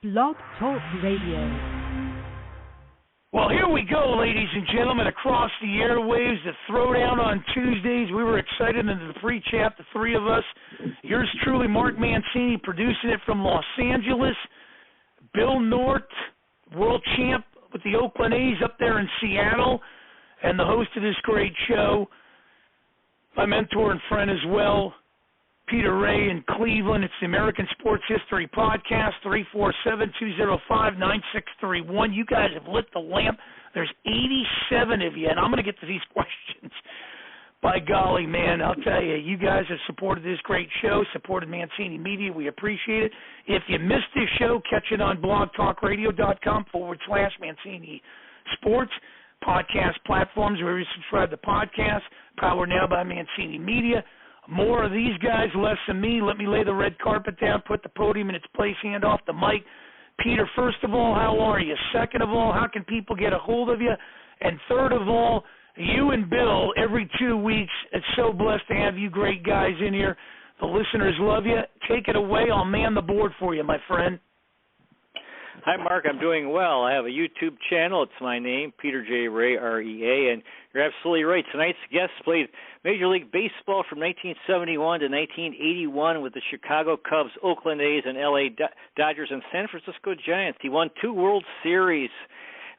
Blog Talk Radio. Well, here we go, ladies and gentlemen, across the airwaves, the throwdown on Tuesdays. We were excited into the pre-chat, the three of us. Yours truly, Mark Mancini, producing it from Los Angeles. Bill North, world champ with the Oakland A's up there in Seattle, and the host of this great show, my mentor and friend as well, Peter Ray in Cleveland. It's the American Sports History Podcast, 347-205-9631. You guys have lit the lamp. There's 87 of you, and I'm going to get to these questions. By golly, man, I'll tell you, you guys have supported this great show, supported Mancini Media. We appreciate it. If you missed this show, catch it on blogtalkradio.com/Mancini Sports. Podcast platforms where you subscribe to podcasts, powered now by Mancini Media. More of these guys, less of me. Let me lay the red carpet down, put the podium in its place, hand off the mic. Peter, first of all, how are you? Second of all, how can people get a hold of you? And third of all, you and Bill, every 2 weeks, it's so blessed to have you great guys in here. The listeners love you. Take it away. I'll man the board for you, my friend. Hi, Mark. I'm doing well. I have a YouTube channel. It's my name, Peter J. Ray, R-E-A, and you're absolutely right. Tonight's guest played Major League Baseball from 1971 to 1981 with the Chicago Cubs, Oakland A's, and L.A. Dodgers and San Francisco Giants. He won 2 World Series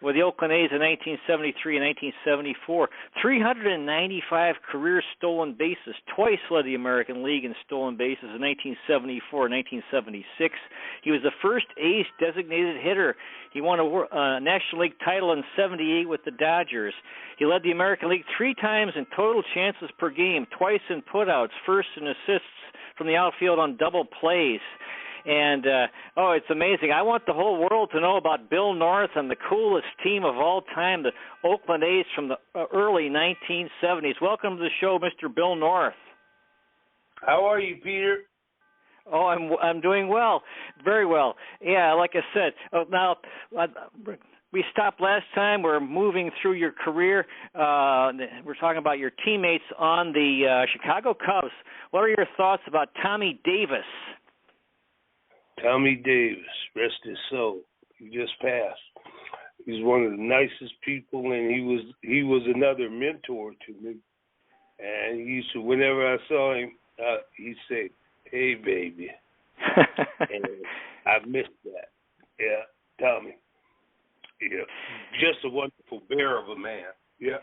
with the Oakland A's in 1973 and 1974, 395 career stolen bases, twice led the American League in stolen bases in 1974 and 1976. He was the first A's designated hitter. He won a National League title in 78 with the Dodgers. He led the American League 3 times in total chances per game, twice in putouts, first in assists from the outfield on double plays. And, it's amazing. I want the whole world to know about Bill North and the coolest team of all time, the Oakland A's from the early 1970s. Welcome to the show, Mr. Bill North. How are you, Peter? Oh, I'm doing well, very well. Yeah, like I said, now we stopped last time. We're moving through your career. We're talking about your teammates on the Chicago Cubs. What are your thoughts about Tommy Davis? Tommy Davis, rest his soul. He just passed. He's one of the nicest people, and he was another mentor to me. And he used to, whenever I saw him, he'd say, "Hey, baby." And I missed that. Yeah, Tommy. Yeah, just a wonderful bear of a man. Yeah.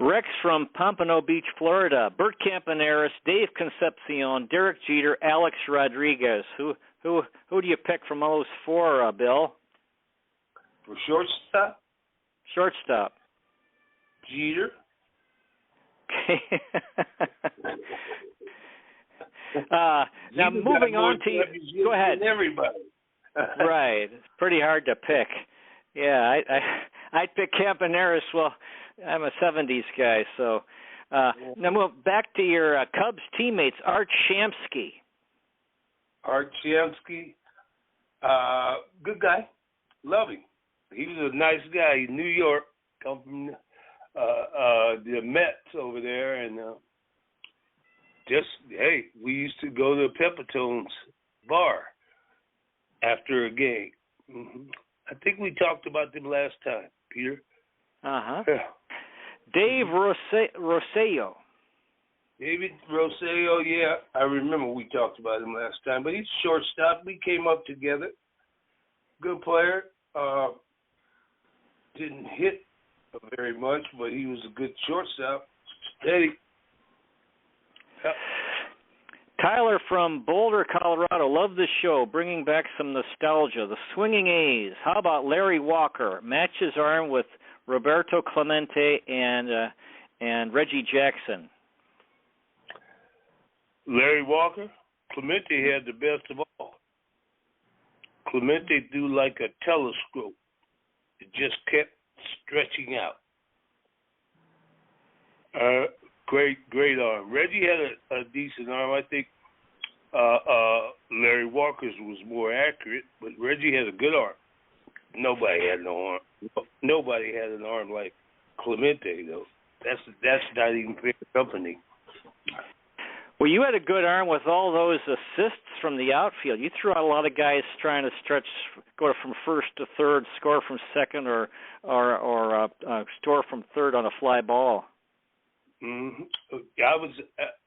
Rex from Pompano Beach, Florida. Bert Campaneris, Dave Concepcion, Derek Jeter, Alex Rodriguez. Who do you pick from all those 4, Bill? For shortstop? Shortstop. Jeter. Now moving on to you. Go ahead. Everybody. Right. It's pretty hard to pick. Yeah, I'd pick Campaneris. Well, I'm a 70s guy, so now move back to your Cubs teammates, Art Shamsky. Art Shamsky, good guy, love him. He was a nice guy in New York, come from the Mets over there, and we used to go to Pepitone's bar after a game. Mm-hmm. I think we talked about them last time, Peter. Uh-huh. Yeah. Dave Rosselló. David Rosselló, yeah. I remember we talked about him last time, but he's shortstop. We came up together. Good player. Didn't hit very much, but he was a good shortstop. Steady. Yeah. Tyler from Boulder, Colorado. Love the show, bringing back some nostalgia. The Swinging A's. How about Larry Walker? Matches arm with Roberto Clemente and Reggie Jackson. Larry Walker, Clemente had the best of all. Clemente threw like a telescope. It just kept stretching out. Great arm. Reggie had a decent arm. I think Larry Walker's was more accurate, but Reggie had a good arm. Nobody had no arm. Nobody had an arm like Clemente, though. That's not even fair company. Well, you had a good arm with all those assists from the outfield. You threw out a lot of guys trying to stretch, go from first to third, score from second, or score from third on a fly ball. Mm-hmm.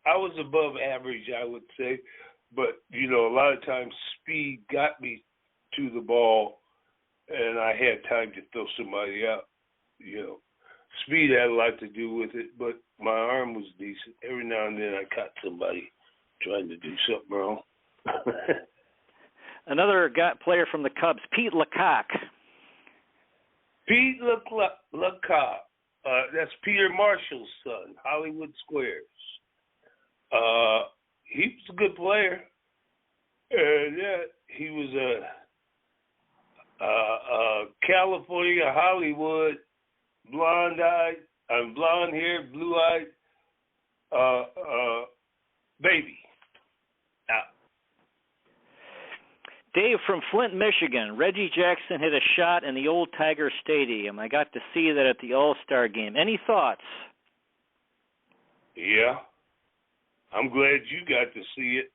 I was above average, I would say, but a lot of times speed got me to the ball, and I had time to throw somebody out. Speed had a lot to do with it, but my arm was decent. Every now and then I caught somebody trying to do something wrong. Another player from the Cubs, Pete LaCock. Pete LaCock. That's Peter Marshall's son, Hollywood Squares. He was a good player. And he was a California, Hollywood, blonde-haired, blue-eyed baby. Dave from Flint, Michigan. Reggie Jackson hit a shot in the old Tiger Stadium. I got to see that at the All-Star game. Any thoughts? Yeah. I'm glad you got to see it.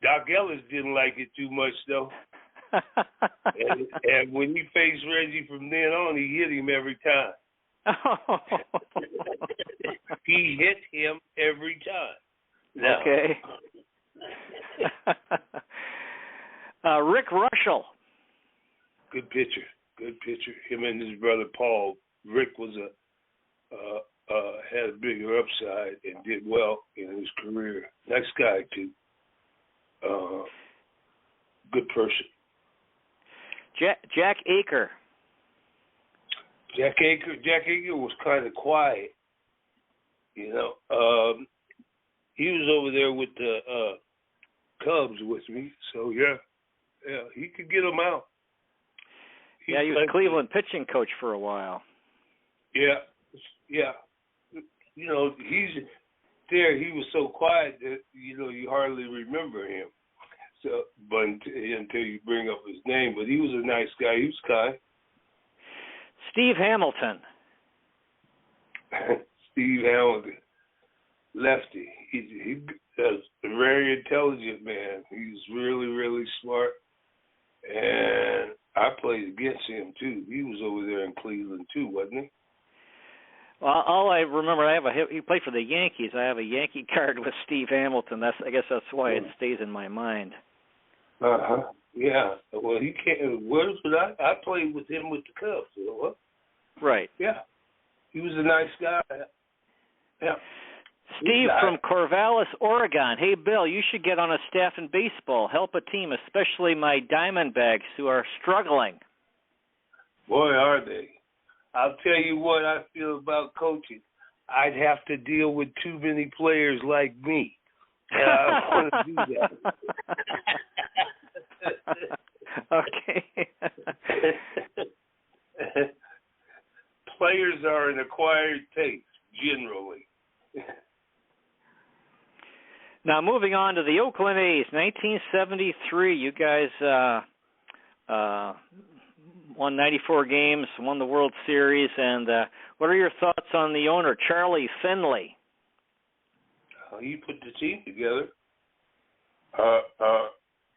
Doc Ellis didn't like it too much, though. and when he faced Reggie from then on, he hit him every time. He hit him every time. No. Okay. Rick Russell. Good pitcher. Him and his brother Paul. Rick was had a bigger upside and did well in his career. Nice guy too. Good person. Jack Aker. Jack Aker was kind of quiet. He was over there with the Cubs with me, so yeah, he could get them out. He was Cleveland pitching coach for a while. Yeah. He's there. He was so quiet that you hardly remember him. So, but until you bring up his name, but he was a nice guy. He was kind. Steve Hamilton. Steve Hamilton, lefty. He's a very intelligent man. He's really, really smart. And I played against him too. He was over there in Cleveland too, wasn't he? Well, all I remember, he played for the Yankees. I have a Yankee card with Steve Hamilton. I guess that's why it stays in my mind. Yeah. Well, he can't. I played with him with the Cubs. Right. Yeah. He was a nice guy. Yeah. Steve from Corvallis, Oregon. Hey, Bill, you should get on a staff in baseball. Help a team, especially my Diamondbacks who are struggling. Boy, are they. I'll tell you what I feel about coaching. I'd have to deal with too many players like me. I don't want to do that. Okay. Players are an acquired taste, generally. Now, moving on to the Oakland A's, 1973. You guys won 94 games, won the World Series, and what are your thoughts on the owner, Charlie Finley? He put the team together.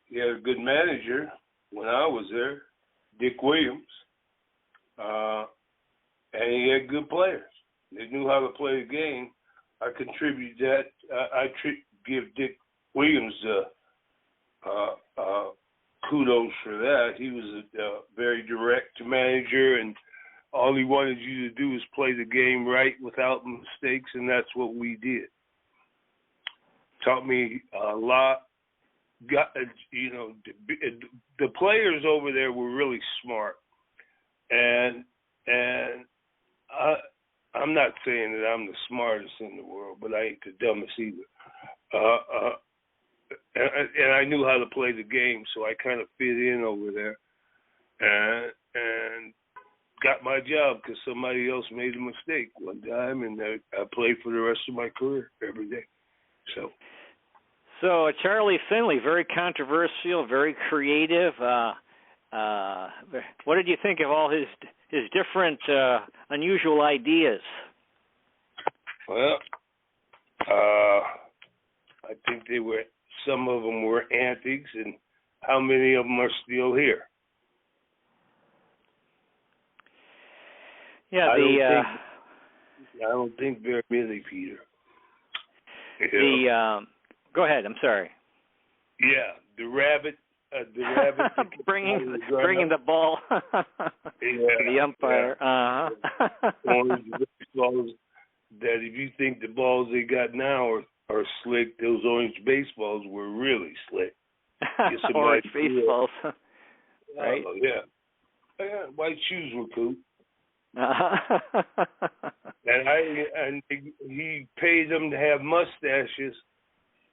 He had a good manager when I was there, Dick Williams, and he had good players. They knew how to play the game. I contribute that. I give Dick Williams kudos for that. He was a very direct manager, and all he wanted you to do was play the game right without mistakes, and that's what we did. Taught me a lot. The players over there were really smart, and I'm not saying that I'm the smartest in the world, but I ain't the dumbest either. And I knew how to play the game, so I kind of fit in over there, and got my job because somebody else made a mistake one time, and I played for the rest of my career every day. So Charlie Finley, very controversial, very creative. What did you think of all his different unusual ideas? Well, I think some of them were antics, and how many of them are still here? Yeah, I don't think very many, Peter. Go ahead. I'm sorry. Yeah, the rabbit bringing the ball to the umpire. Yeah. Orange baseballs. That if you think the balls they got now are slick, those orange baseballs were really slick. Orange baseballs. Right? Oh, yeah. White shoes were cool. And he paid them to have mustaches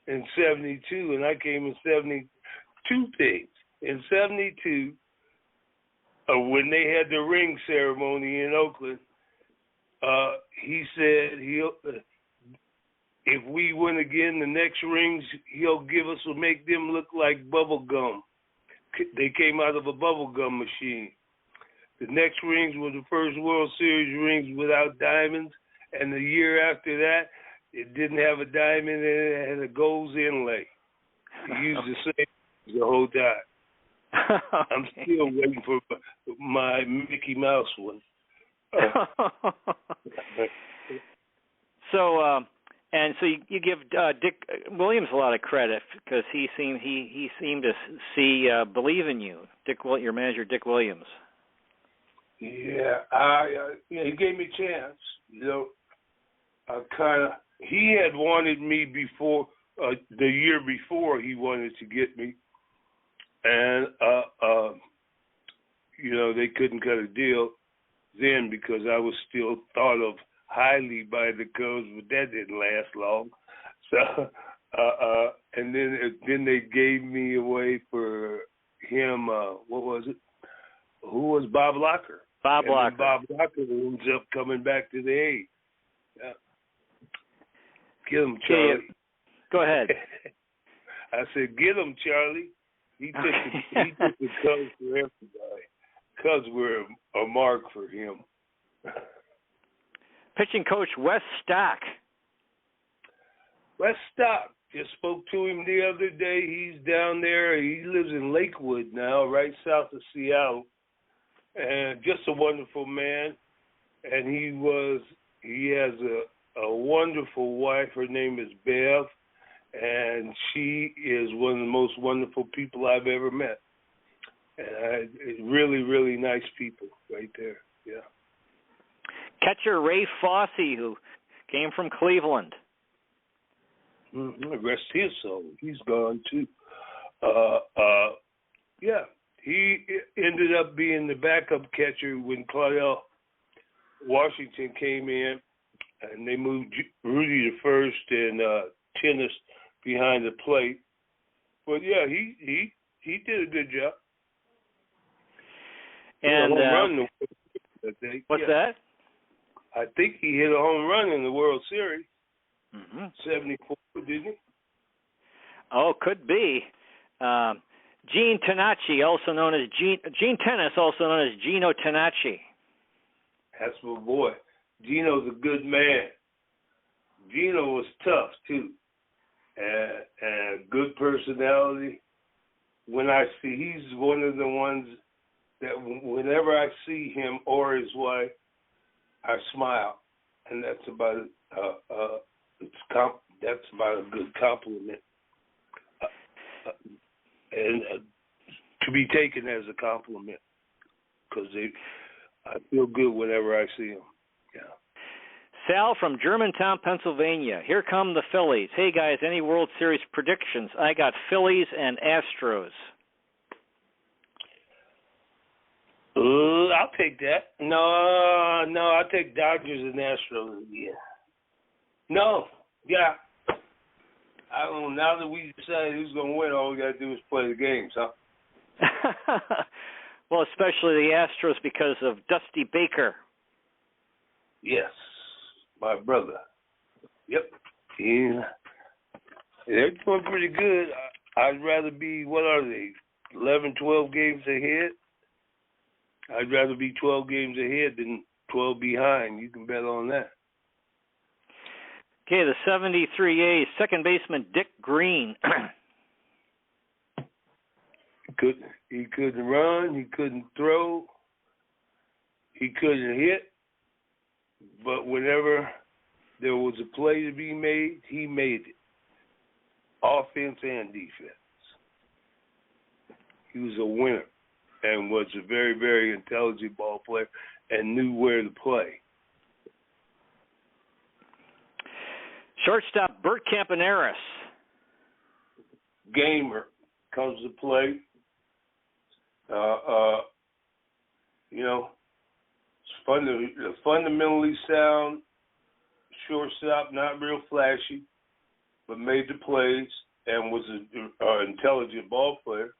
in 72, and I came in 72 things. In 72, when they had the ring ceremony in Oakland, he said if we win again, the next rings he'll make them look like bubble gum. They came out of a bubble gum machine. The next rings were the first World Series rings without diamonds, and the year after that, it didn't have a diamond in it. It had a gold inlay. He used the same the whole time. I'm still waiting for my Mickey Mouse one. So you give Dick Williams a lot of credit because he seemed to believe in you, your manager Dick Williams. Yeah, he gave me a chance. He had wanted me before the year before. He wanted to get me, and they couldn't cut a deal then because I was still thought of highly by the Cubs, but that didn't last long. So, and then they gave me away for him. What was it? Who was Bob Locker? Bob Locker. Bob Locker ends up coming back to the A's. Yeah. Get him, Charlie. Yeah. Go ahead. I said, get him, Charlie. He took the Cubs for everybody. Cubs were a mark for him. Pitching coach Wes Stock. Wes Stock. Just spoke to him the other day. He's down there. He lives in Lakewood now, right south of Seattle. And just a wonderful man. And he has a wonderful wife. Her name is Bev. And she is one of the most wonderful people I've ever met. And really, really nice people right there. Yeah. Catcher Ray Fosse, who came from Cleveland. Rest his soul. He's gone too. Yeah. He ended up being the backup catcher when Claudel Washington came in, and they moved Rudy to first and Tennis behind the plate. But yeah, he did a good job. And what's that? I think he hit a home run in the World Series. 74, didn't he? Oh, could be. Gene Tenacci, also known as Gene Tennis, also known as Gino Tenacci. That's my boy. Gino's a good man. Gino was tough too, and good personality. He's one of the ones that whenever I see him or his wife, I smile, and that's about that's about a good compliment, and to be taken as a compliment, because I feel good whenever I see them. Yeah. Sal from Germantown, Pennsylvania. Here come the Phillies. Hey guys, any World Series predictions? I got Phillies and Astros. I'll take that. No, I'll take Dodgers and Astros. Yeah. No, yeah. I don't know. Now that we decided who's going to win, all we got to do is play the games, huh? Well, especially the Astros because of Dusty Baker. Yes, my brother. Yep. Yeah. They're doing pretty good. I'd rather be, what are they, 11, 12 games ahead? I'd rather be 12 games ahead than 12 behind. You can bet on that. Okay, the 73A, second baseman Dick Green. He couldn't run, he couldn't throw, he couldn't hit, but whenever there was a play to be made, he made it. Offense and defense. He was a winner and was a very, very intelligent ball player and knew where to play. Shortstop Bert Campaneris. Gamer comes to play. Fundamentally sound shortstop, not real flashy, but made the plays and was an intelligent ball player.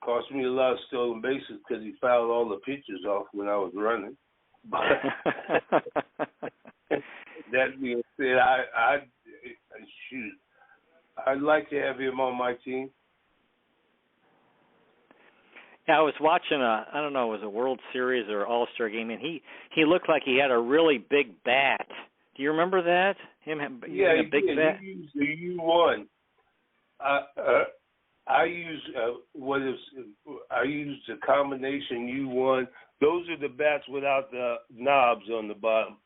Cost me a lot of stolen bases because he fouled all the pitches off when I was running. That being said, I'd like to have him on my team. Yeah, I was watching I don't know, it was a World Series or All-Star game, and he looked like he had a really big bat. Do you remember that? Him having a big bat? He used the U1. I used the combination U1. Those are the bats without the knobs on the bottom,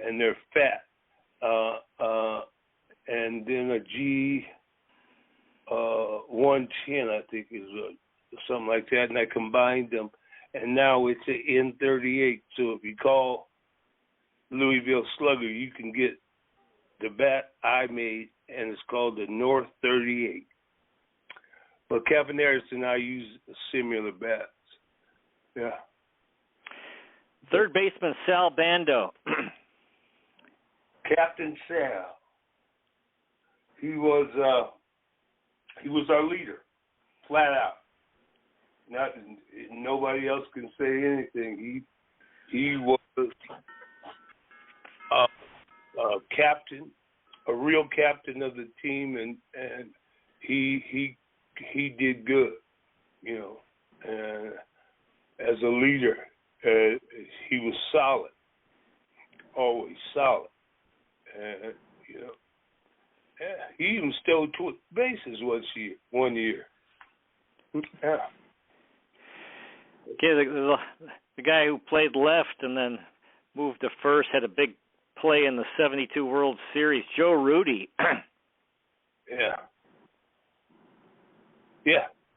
and they're fat. And then a G 110, I think, is something like that, and I combined them, and now it's an N38. So if you call Louisville Slugger, you can get the bat I made, and it's called the North 38. But Campaneris and I use similar bats. Yeah. Third baseman Sal Bando. Captain Sal. He was our leader, flat out. Nobody else can say anything. He was a captain, a real captain of the team, and he did good, you know. And as a leader, he was solid, always solid, and you know. He even stole bases one year. Yeah. Okay, the guy who played left and then moved to first had a big play in the 72 World Series, Joe Rudy. Yeah,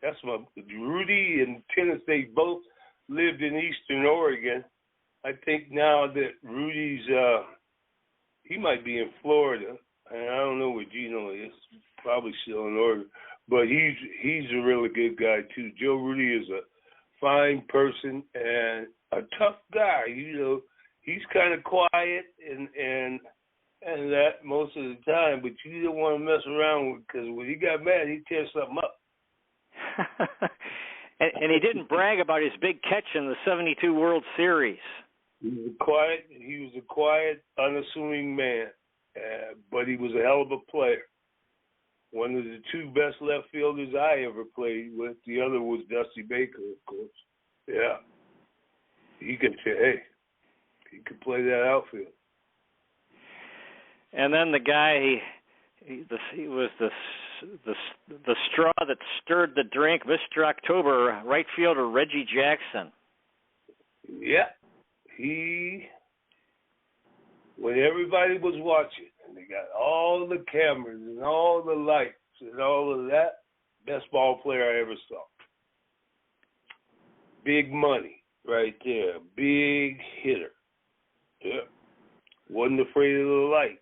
that's Rudy and Tennis, they both lived in Eastern Oregon. I think now that Rudy's, he might be in Florida, and I don't know where Gino is, probably still in Oregon, but he's a really good guy too. Joe Rudy is a fine person and a tough guy. You know, he's kind of quiet and that most of the time, but you don't want to mess around with, because when he got mad, he tears something up. and he didn't brag about his big catch in the 72 World Series. He was a quiet, unassuming man, but he was a hell of a player. One of the two best left fielders I ever played with. The other was Dusty Baker, of course. Yeah. He could play that outfield. And then the guy, he was the straw that stirred the drink, Mr. October, right fielder Reggie Jackson. Yeah. When everybody was watching, and they got all the cameras and all the lights and all of that, best ball player I ever saw. Big money right there. Big hitter. Yeah. Wasn't afraid of the lights.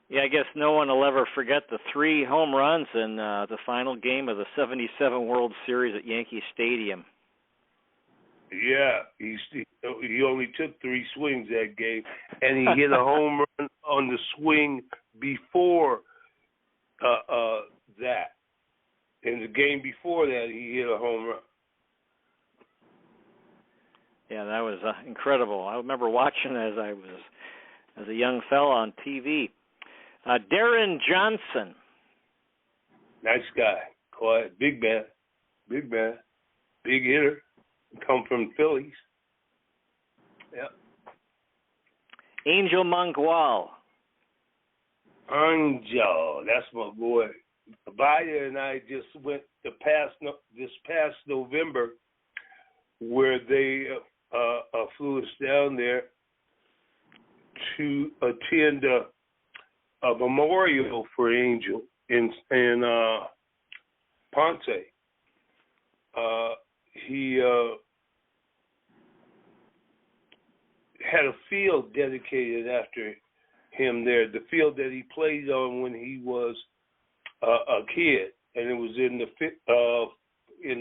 Yeah, I guess no one will ever forget the 3 home runs in the final game of the 77 World Series at Yankee Stadium. Yeah, he only took 3 swings that game, and he hit a home run on the swing before that. In the game before that, he hit a home run. Yeah, that was incredible. I remember watching as a young fella on TV. Darren Johnson. Nice guy, quiet, big man, big hitter. Come from Phillies. Yeah. Angel Mangual. Angel, that's my boy. Vida and I just went this past November, where they flew us down there to attend a memorial for Angel in Ponce. He had a field dedicated after him there, the field that he played on when he was a kid, and it was in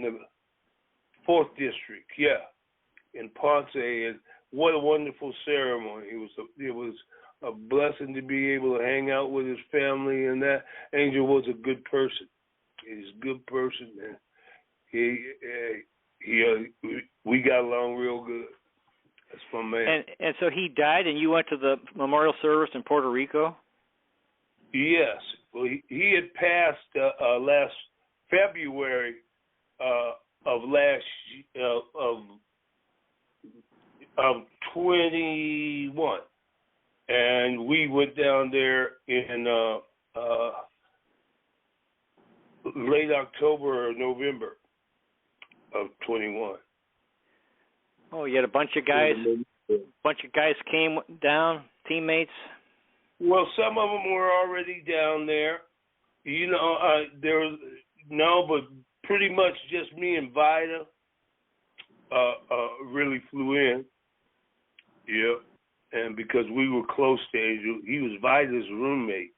the 4th district, in Ponce. And what a wonderful ceremony! It was a blessing to be able to hang out with his family, and that Angel was a good person. He's a good person, and we got along real good. That's my man. And so he died, and you went to the memorial service in Puerto Rico? Yes. Well, he had passed last February of 21, and we went down there in late October or November of 21. Oh, you had a bunch of guys. Came down, teammates. Well, some of them were already down there. But pretty much just me and Vida really flew in. Yeah, and because we were close to Angel, he was Vida's roommate,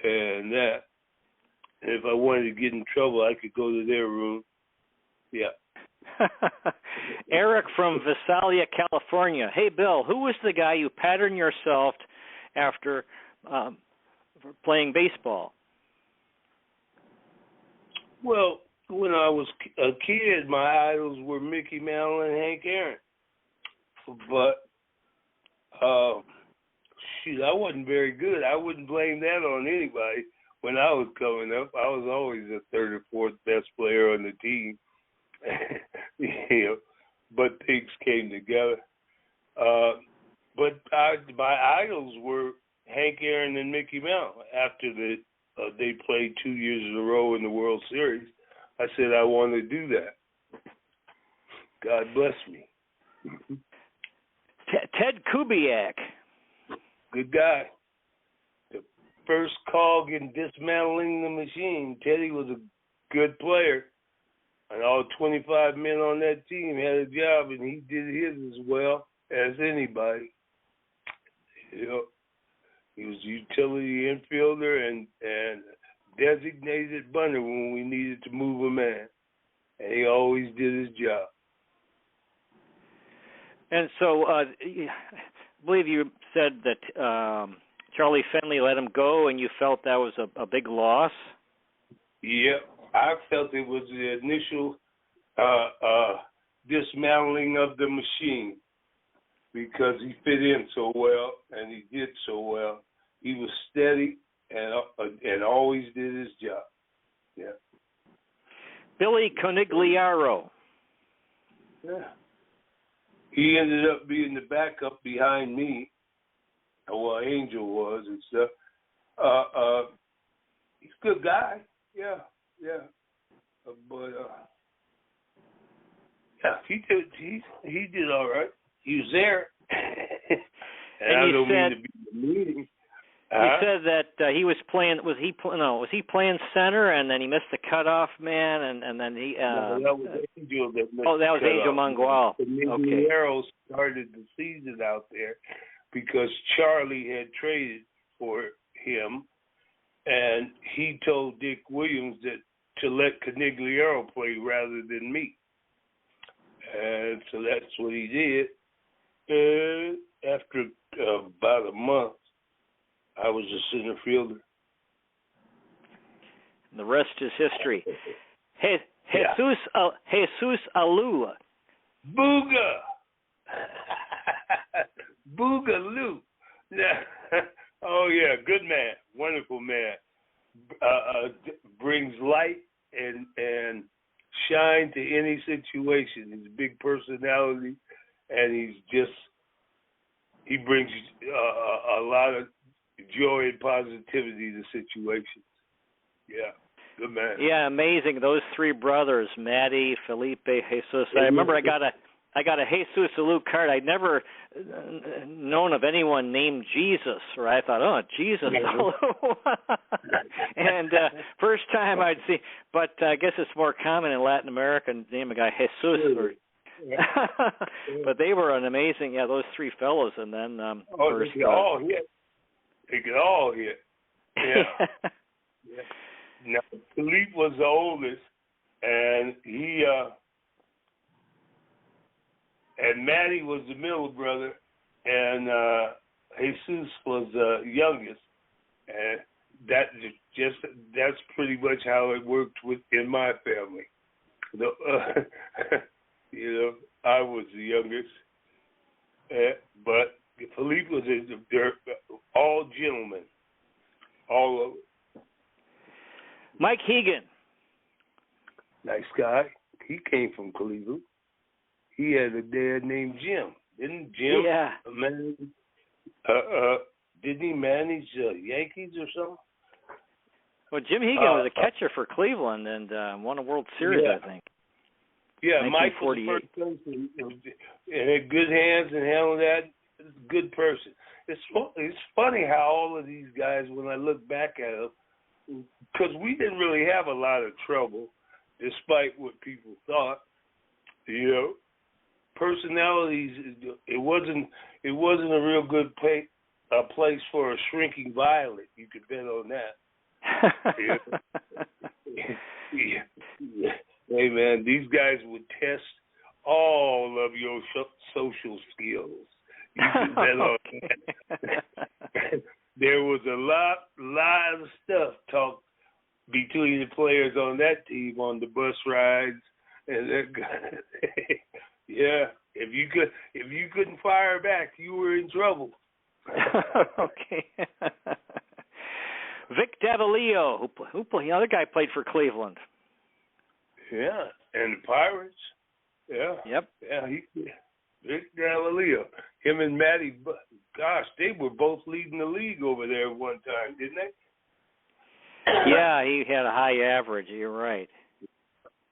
and if I wanted to get in trouble, I could go to their room. Yeah. Eric from Visalia, California. Hey, Bill, who was the guy you patterned yourself after playing baseball? Well, when I was a kid, my idols were Mickey Mantle and Hank Aaron. But, I wasn't very good. I wouldn't blame that on anybody. When I was coming up, I was always the 3rd or 4th best player on the team. But things came together. But my idols were Hank Aaron and Mickey Mantle. After they played 2 years in a row in the World Series, I said I want to do that. God bless me. Ted Kubiak. Good guy. The first cog in dismantling the machine. Teddy was a good player. And all 25 men on that team had a job, and he did his as well as anybody. He was a utility infielder and designated bunter when we needed to move a man. And he always did his job. And so I believe you said that Charlie Finley let him go, and you felt that was a big loss? Yeah. I felt it was the initial dismantling of the machine because he fit in so well and he did so well. He was steady and always did his job. Yeah. Billy Conigliaro. Yeah. He ended up being the backup behind me. Well, Angel was and stuff. He's a good guy. Yeah. Yeah, but he did all right. He was there, and I don't mean to be demeaning. You said that he was playing. Was he playing center, and then he missed the cutoff man, and then he. No, that was Angel that missed. Oh, that was Angel Mangual. Okay. Arrow started the season out there because Charlie had traded for him, and he told Dick Williams that to let Conigliaro play rather than me. And so that's what he did. And after about a month, I was a center fielder. The rest is history. Jesus Alou. Booga! Boogaloo. Oh, yeah, good man. Wonderful man. Brings light and shine to any situation. He's a big personality, and he brings a lot of joy and positivity to situations. Yeah, good man. Yeah, amazing. Those three brothers, Matty, Felipe, Jesus. I remember I got a Jesus Salute card. I'd never known of anyone named Jesus, or I thought, oh, Jesus. And first time I'd see, but I guess it's more common in Latin America to name a guy Jesus. Or, but they were an amazing, those three fellows. And then they could all hit. They could all hit. Yeah. Yeah. Now, Philippe was the oldest, and and Matty was the middle brother, and Jesus was the youngest, and that's pretty much how it worked in my family. I was the youngest, but Philippe was they're all gentlemen, all of them. Mike Hegan. Nice guy. He came from Cleveland. He had a dad named Jim. Didn't Jim? Yeah. Didn't he manage Yankees or something? Well, Jim Hegan was a catcher for Cleveland and won a World Series, I think. Yeah, Mike was the first person and had good hands and handled that. He's a good person. It's funny how all of these guys, when I look back at them, because we didn't really have a lot of trouble, despite what people thought. Personalities. It wasn't a real good place for a shrinking violet. You could bet on that. Yeah. Hey man, these guys would test all of your social skills. You could bet on that. There was a lot of stuff talked between the players on that team on the bus rides, and yeah, if you couldn't fire back, you were in trouble. Okay. Vic Davalillo, who the other guy played for Cleveland. Yeah, and the Pirates. Yeah. Yep. Yeah, Vic Davalillo. Him and Matty, gosh, they were both leading the league over there at one time, didn't they? Yeah, he had a high average. You're right.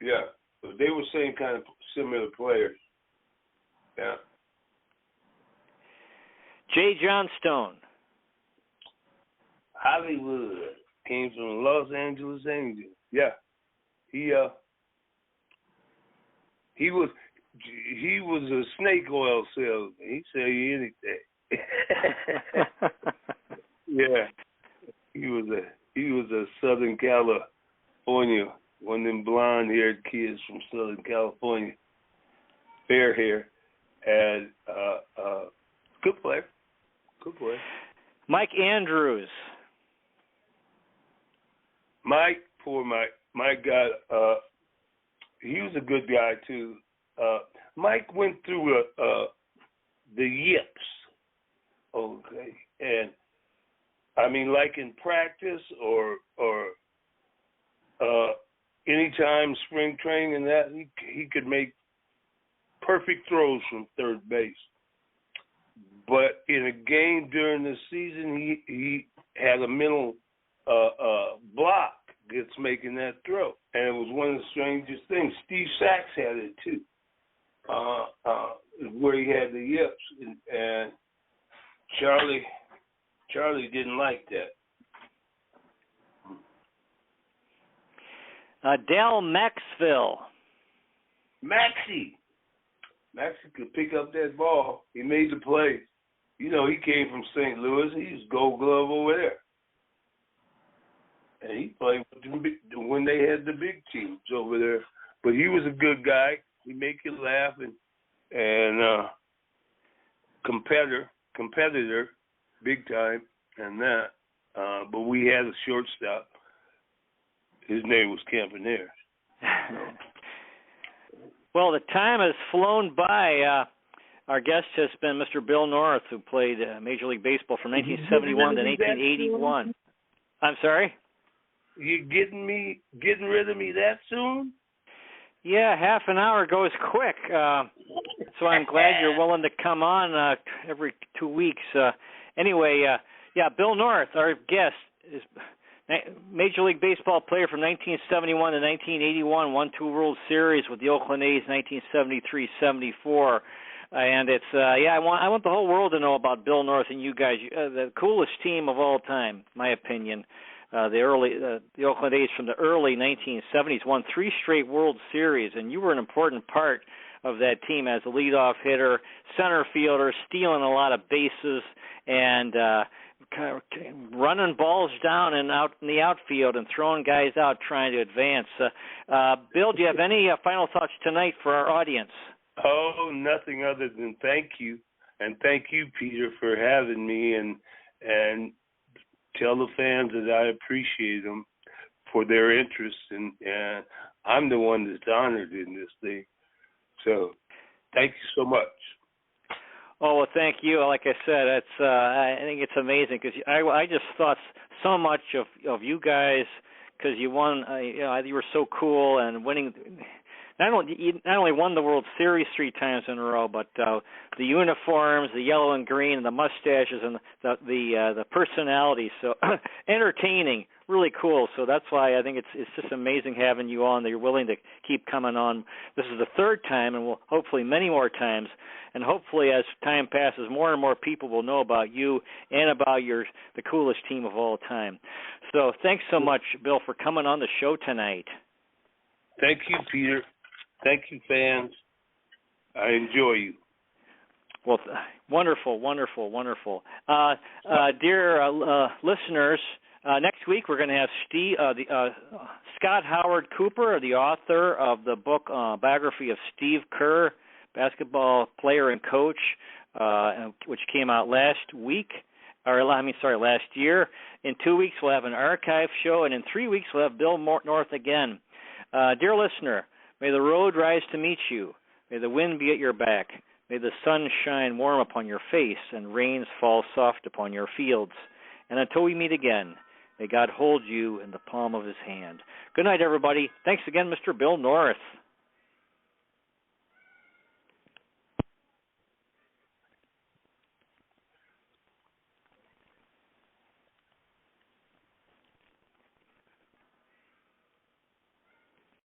Yeah, but they were same kind of similar players. Yeah. Jay Johnstone. Hollywood. Came from Los Angeles Angels. Yeah. He was a snake oil salesman. He'd sell you anything. Yeah. He was a Southern California, one of them blonde haired kids from Southern California. Fair hair. And good player. Good player. Mike Andrews. Poor Mike got he was a good guy too. Mike went through the yips, okay, and I mean, like in practice or anytime spring training and that, he could make perfect throws from third base. But in a game during the season, he had a mental block against making that throw. And it was one of the strangest things. Steve Sachs had it too, where he had the yips. And Charlie didn't like that. Dal Maxville. Maxie could pick up that ball. He made the play. You know, he came from St. Louis. He was Gold Glove over there. And he played with them when they had the big teams over there. But he was a good guy. He make you laugh and competitor, big time, and that. But we had a shortstop. His name was Campaneris. Well, the time has flown by. Our guest has been Mr. Bill North, who played Major League Baseball from 1971 to 1981. I'm sorry? You getting rid of me that soon? Yeah, half an hour goes quick. So I'm glad you're willing to come on every 2 weeks. Anyway, Bill North, our guest, is Major League Baseball player from 1971 to 1981, won 2 World Series with the Oakland A's 1973-74. And it's I want the whole world to know about Bill North and you guys. The coolest team of all time, my opinion. The Oakland A's from the early 1970s won 3 straight World Series, and you were an important part of that team as a leadoff hitter, center fielder, stealing a lot of bases, and kind of running balls down and out in the outfield and throwing guys out trying to advance. Bill, do you have any final thoughts tonight for our audience? Oh, nothing other than thank you, and thank you, Peter, for having me, and tell the fans that I appreciate them for their interest, and I'm the one that's honored in this thing. So, thank you so much. Oh, well, thank you. Like I said, it's I think it's amazing because I just thought so much of you guys because you won. You were so cool and winning. Not only won the World Series 3 times in a row, but the uniforms, the yellow and green, and the mustaches, and the personality. So entertaining, really cool. So that's why I think it's just amazing having you on. That you're willing to keep coming on. This is the 3rd time, and we'll hopefully many more times. And hopefully, as time passes, more and more people will know about you and about the coolest team of all time. So thanks so much, Bill, for coming on the show tonight. Thank you, Peter. Thank you, fans. I enjoy you. Well, wonderful, wonderful, wonderful. Dear listeners, next week we're going to have Scott Howard Cooper, the author of the book biography of Steve Kerr, basketball player and coach, which came out last year. In 2 weeks we'll have an archive show, and in 3 weeks we'll have Bill North again. Dear listener, may the road rise to meet you. May the wind be at your back. May the sun shine warm upon your face and rains fall soft upon your fields. And until we meet again, may God hold you in the palm of his hand. Good night, everybody. Thanks again, Mr. Bill North.